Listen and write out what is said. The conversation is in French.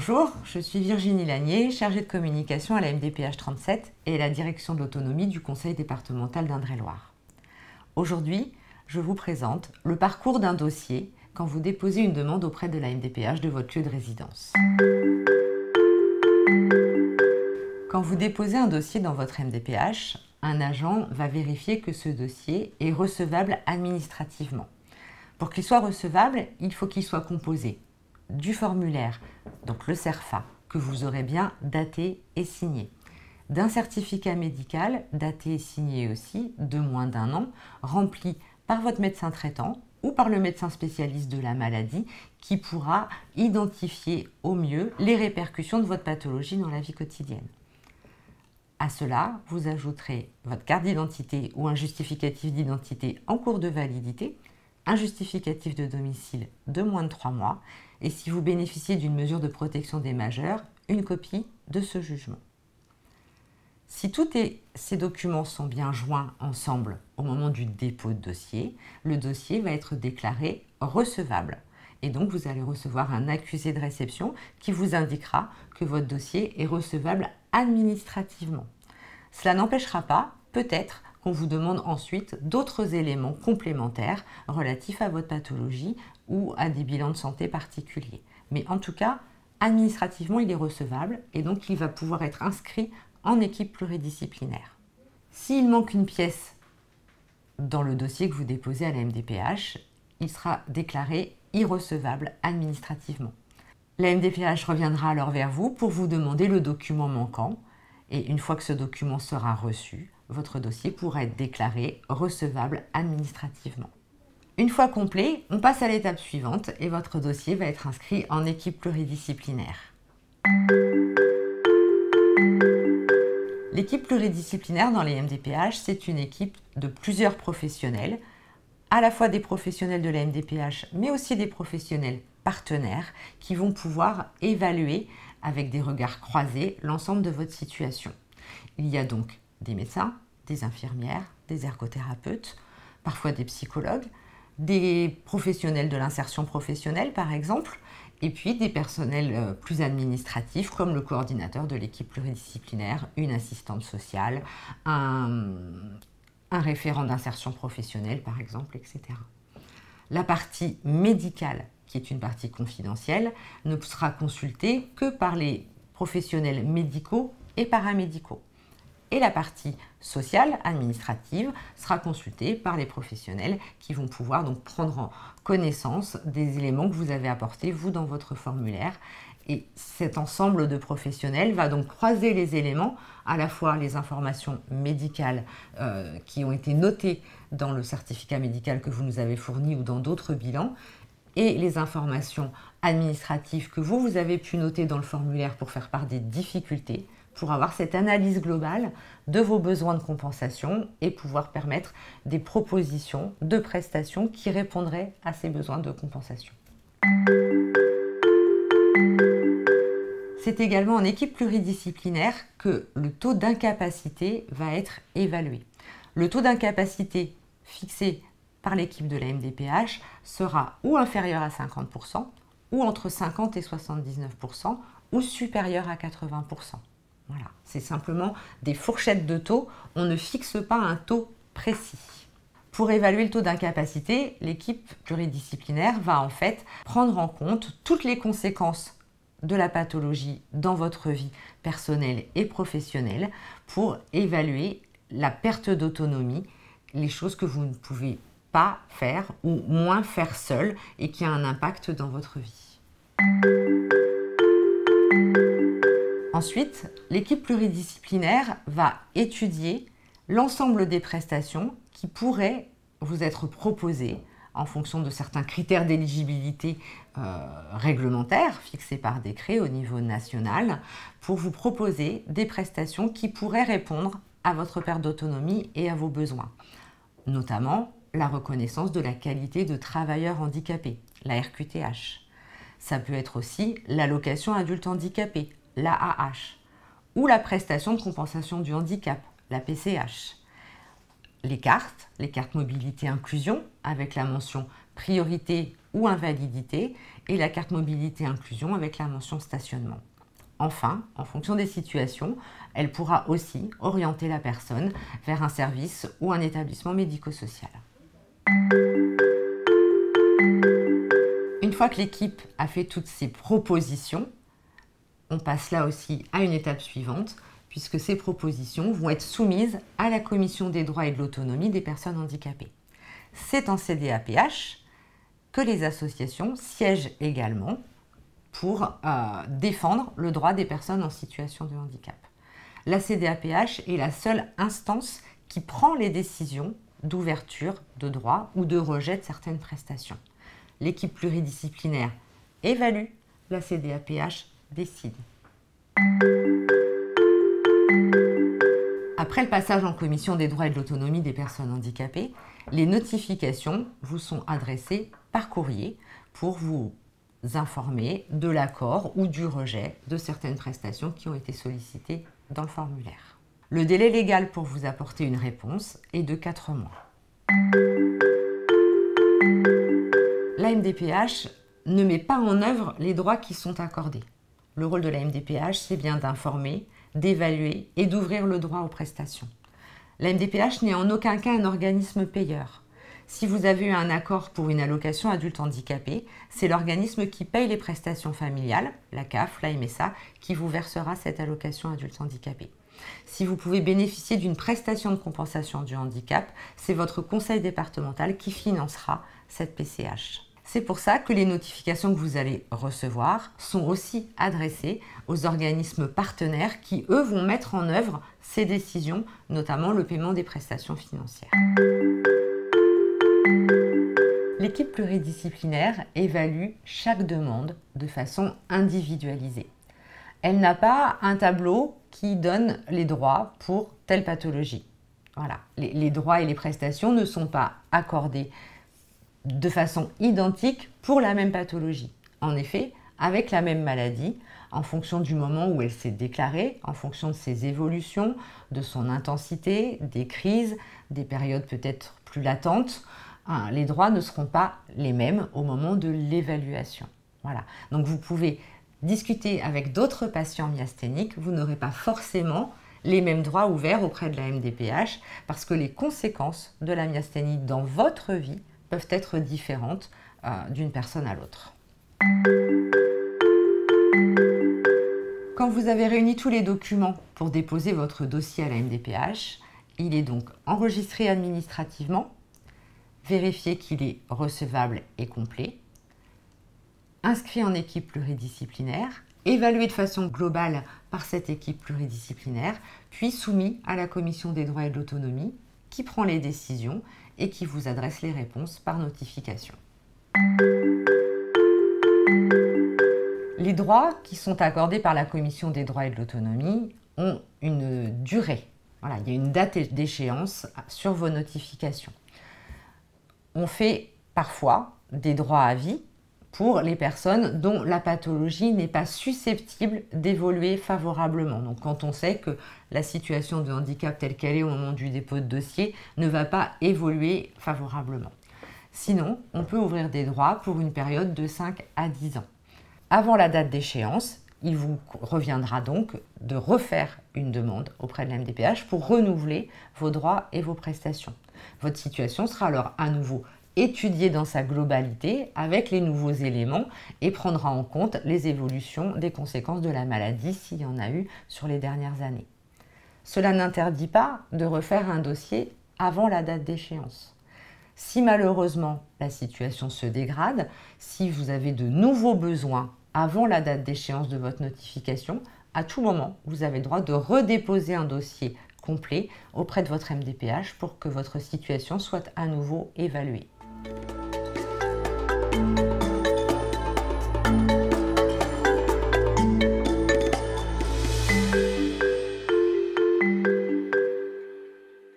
Bonjour, je suis Virginie Lanier, chargée de communication à la MDPH 37 et à la direction de l'autonomie du Conseil départemental d'Indre-et-Loire. Aujourd'hui, je vous présente le parcours d'un dossier quand vous déposez une demande auprès de la MDPH de votre lieu de résidence. Quand vous déposez un dossier dans votre MDPH, un agent va vérifier que ce dossier est recevable administrativement. Pour qu'il soit recevable, il faut qu'il soit composé du formulaire, donc le CERFA, que vous aurez bien daté et signé, d'un certificat médical daté et signé aussi de moins d'1 an, rempli par votre médecin traitant ou par le médecin spécialiste de la maladie qui pourra identifier au mieux les répercussions de votre pathologie dans la vie quotidienne. À cela, vous ajouterez votre carte d'identité ou un justificatif d'identité en cours de validité, un justificatif de domicile de moins de 3 mois et si vous bénéficiez d'une mesure de protection des majeurs, une copie de ce jugement. Si tous ces documents sont bien joints ensemble au moment du dépôt de dossier, le dossier va être déclaré recevable. Et donc, vous allez recevoir un accusé de réception qui vous indiquera que votre dossier est recevable administrativement. Cela n'empêchera pas, peut-être, qu'on vous demande ensuite d'autres éléments complémentaires relatifs à votre pathologie ou à des bilans de santé particuliers. Mais en tout cas, administrativement, il est recevable et donc il va pouvoir être inscrit en équipe pluridisciplinaire. S'il manque une pièce dans le dossier que vous déposez à la MDPH, il sera déclaré irrecevable administrativement. La MDPH reviendra alors vers vous pour vous demander le document manquant et une fois que ce document sera reçu, votre dossier pourra être déclaré recevable administrativement. Une fois complet, on passe à l'étape suivante et votre dossier va être inscrit en équipe pluridisciplinaire. L'équipe pluridisciplinaire dans les MDPH, c'est une équipe de plusieurs professionnels, à la fois des professionnels de la MDPH, mais aussi des professionnels partenaires qui vont pouvoir évaluer avec des regards croisés l'ensemble de votre situation. Il y a donc des médecins, des infirmières, des ergothérapeutes, parfois des psychologues, des professionnels de l'insertion professionnelle par exemple, et puis des personnels plus administratifs comme le coordinateur de l'équipe pluridisciplinaire, une assistante sociale, un référent d'insertion professionnelle par exemple, etc. La partie médicale, qui est une partie confidentielle, ne sera consultée que par les professionnels médicaux et paramédicaux. Et la partie sociale, administrative, sera consultée par les professionnels qui vont pouvoir donc prendre en connaissance des éléments que vous avez apportés, vous, dans votre formulaire. Et cet ensemble de professionnels va donc croiser les éléments, à la fois les informations médicales qui ont été notées dans le certificat médical que vous nous avez fourni ou dans d'autres bilans, et les informations administratives que vous avez pu noter dans le formulaire pour faire part des difficultés, pour avoir cette analyse globale de vos besoins de compensation et pouvoir permettre des propositions de prestations qui répondraient à ces besoins de compensation. C'est également en équipe pluridisciplinaire que le taux d'incapacité va être évalué. Le taux d'incapacité fixé par l'équipe de la MDPH sera ou inférieur à 50%, ou entre 50 et 79%, ou supérieur à 80%. Voilà, c'est simplement des fourchettes de taux, on ne fixe pas un taux précis. Pour évaluer le taux d'incapacité, l'équipe pluridisciplinaire va en fait prendre en compte toutes les conséquences de la pathologie dans votre vie personnelle et professionnelle pour évaluer la perte d'autonomie, les choses que vous ne pouvez pas faire ou moins faire seul et qui a un impact dans votre vie. Ensuite, l'équipe pluridisciplinaire va étudier l'ensemble des prestations qui pourraient vous être proposées en fonction de certains critères d'éligibilité réglementaires fixés par décret au niveau national pour vous proposer des prestations qui pourraient répondre à votre perte d'autonomie et à vos besoins, notamment la reconnaissance de la qualité de travailleur handicapé, la RQTH. Ça peut être aussi l'allocation adulte handicapé, l'AAH, ou la prestation de compensation du handicap, la PCH. Les cartes mobilité inclusion, avec la mention priorité ou invalidité et la carte mobilité inclusion avec la mention stationnement. Enfin, en fonction des situations, elle pourra aussi orienter la personne vers un service ou un établissement médico-social. Une fois que l'équipe a fait toutes ces propositions, on passe là aussi à une étape suivante, puisque ces propositions vont être soumises à la Commission des droits et de l'autonomie des personnes handicapées. C'est en CDAPH que les associations siègent également pour défendre le droit des personnes en situation de handicap. La CDAPH est la seule instance qui prend les décisions d'ouverture de droit ou de rejet de certaines prestations. L'équipe pluridisciplinaire évalue, la CDAPH décide. Après le passage en commission des droits et de l'autonomie des personnes handicapées, les notifications vous sont adressées par courrier pour vous informer de l'accord ou du rejet de certaines prestations qui ont été sollicitées dans le formulaire. Le délai légal pour vous apporter une réponse est de 4 mois. La MDPH ne met pas en œuvre les droits qui sont accordés. Le rôle de la MDPH, c'est bien d'informer, d'évaluer et d'ouvrir le droit aux prestations. La MDPH n'est en aucun cas un organisme payeur. Si vous avez eu un accord pour une allocation adulte handicapé, c'est l'organisme qui paye les prestations familiales, la CAF, la MSA, qui vous versera cette allocation adulte handicapé. Si vous pouvez bénéficier d'une prestation de compensation du handicap, c'est votre conseil départemental qui financera cette PCH. C'est pour ça que les notifications que vous allez recevoir sont aussi adressées aux organismes partenaires qui, eux, vont mettre en œuvre ces décisions, notamment le paiement des prestations financières. L'équipe pluridisciplinaire évalue chaque demande de façon individualisée. Elle n'a pas un tableau qui donne les droits pour telle pathologie. Voilà. Les droits et les prestations ne sont pas accordés de façon identique pour la même pathologie. En effet, avec la même maladie, en fonction du moment où elle s'est déclarée, en fonction de ses évolutions, de son intensité, des crises, des périodes peut-être plus latentes, les droits ne seront pas les mêmes au moment de l'évaluation. Voilà. Donc vous pouvez discuter avec d'autres patients myasthéniques, vous n'aurez pas forcément les mêmes droits ouverts auprès de la MDPH parce que les conséquences de la myasthénie dans votre vie peuvent être différentes d'une personne à l'autre. Quand vous avez réuni tous les documents pour déposer votre dossier à la MDPH, il est donc enregistré administrativement, vérifié qu'il est recevable et complet, inscrit en équipe pluridisciplinaire, évalué de façon globale par cette équipe pluridisciplinaire, puis soumis à la Commission des droits et de l'autonomie qui prend les décisions et qui vous adresse les réponses par notification. Les droits qui sont accordés par la Commission des droits et de l'autonomie ont une durée. Voilà, il y a une date d'échéance sur vos notifications. On fait parfois des droits à vie pour les personnes dont la pathologie n'est pas susceptible d'évoluer favorablement. Donc quand on sait que la situation de handicap telle qu'elle est au moment du dépôt de dossier ne va pas évoluer favorablement. Sinon, on peut ouvrir des droits pour une période de 5 à 10 ans. Avant la date d'échéance, il vous reviendra donc de refaire une demande auprès de la MDPH pour renouveler vos droits et vos prestations. Votre situation sera alors à nouveau étudiée dans sa globalité avec les nouveaux éléments et prendra en compte les évolutions des conséquences de la maladie s'il y en a eu sur les dernières années. Cela n'interdit pas de refaire un dossier avant la date d'échéance. Si malheureusement la situation se dégrade, si vous avez de nouveaux besoins avant la date d'échéance de votre notification, à tout moment, vous avez le droit de redéposer un dossier complet auprès de votre MDPH pour que votre situation soit à nouveau évaluée.